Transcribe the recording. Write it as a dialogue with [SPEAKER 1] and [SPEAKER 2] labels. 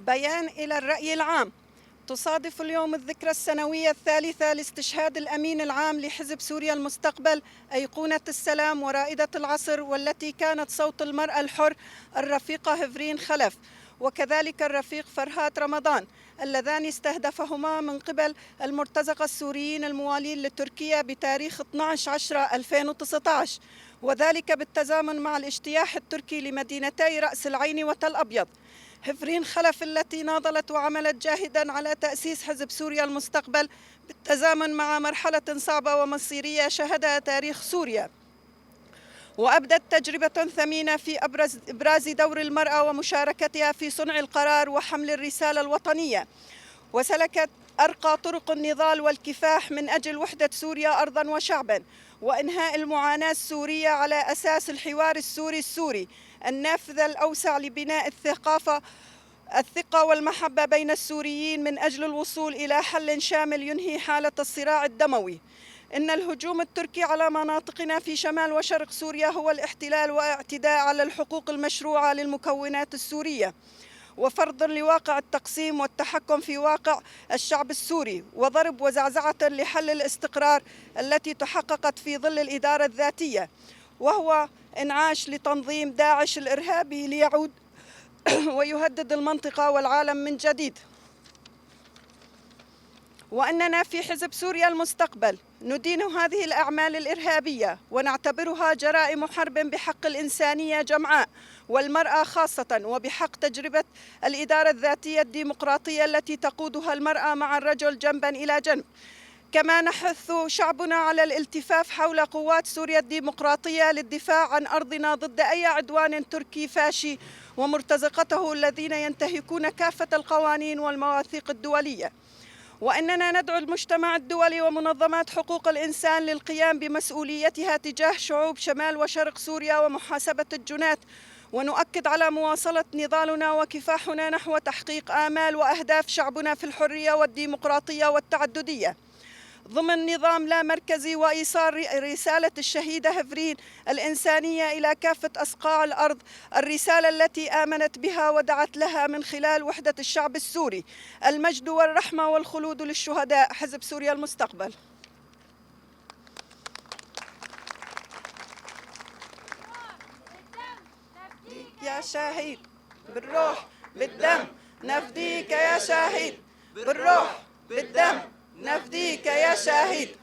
[SPEAKER 1] بيان إلى الرأي العام. تصادف اليوم الذكرى السنوية الثالثة لاستشهاد الأمين العام لحزب سوريا المستقبل، أيقونة السلام ورائدة العصر، والتي كانت صوت المرأة الحر، الرفيقة هيفرين خلف، وكذلك الرفيق فرهاد رمضان، اللذان استهدفهما من قبل المرتزقة السوريين الموالين لتركيا بتاريخ 12/10/2019، وذلك بالتزامن مع الاجتياح التركي لمدينتي رأس العين وتل أبيض. هيفرين خلف التي ناضلت وعملت جاهدا على تأسيس حزب سوريا المستقبل بالتزامن مع مرحلة صعبة ومصيرية شهدها تاريخ سوريا، وأبدت تجربة ثمينة في إبراز دور المرأة ومشاركتها في صنع القرار وحمل الرسالة الوطنية، وسلكت أرقى طرق النضال والكفاح من أجل وحدة سوريا أرضا وشعبا، وإنهاء المعاناة السورية على أساس الحوار السوري النافذة الأوسع لبناء الثقة والمحبة بين السوريين من أجل الوصول إلى حل شامل ينهي حالة الصراع الدموي. إن الهجوم التركي على مناطقنا في شمال وشرق سوريا هو الاحتلال واعتداء على الحقوق المشروعة للمكونات السورية، وفرض لواقع التقسيم والتحكم في واقع الشعب السوري، وضرب وزعزعة لحل الاستقرار التي تحققت في ظل الإدارة الذاتية، وهو انعاش لتنظيم داعش الإرهابي ليعود ويهدد المنطقة والعالم من جديد. وأننا في حزب سوريا المستقبل ندين هذه الأعمال الإرهابية ونعتبرها جرائم حرب بحق الإنسانية جمعاء والمرأة خاصة، وبحق تجربة الإدارة الذاتية الديمقراطية التي تقودها المرأة مع الرجل جنبا إلى جنب. كما نحث شعبنا على الالتفاف حول قوات سوريا الديمقراطية للدفاع عن أرضنا ضد أي عدوان تركي فاشي ومرتزقته الذين ينتهكون كافة القوانين والمواثيق الدولية. وأننا ندعو المجتمع الدولي ومنظمات حقوق الإنسان للقيام بمسؤوليتها تجاه شعوب شمال وشرق سوريا ومحاسبة الجنات، ونؤكد على مواصلة نضالنا وكفاحنا نحو تحقيق آمال وأهداف شعبنا في الحرية والديمقراطية والتعددية ضمن نظام لا مركزي، وإيصال رسالة الشهيدة هيفرين الإنسانية إلى كافة أصقاع الأرض، الرسالة التي آمنت بها ودعت لها من خلال وحدة الشعب السوري. المجد والرحمة والخلود للشهداء. حزب سوريا المستقبل. يا شهيد بالروح بالدم نفديك يا شهيد، بالروح بالدم نفديك يا شهيد.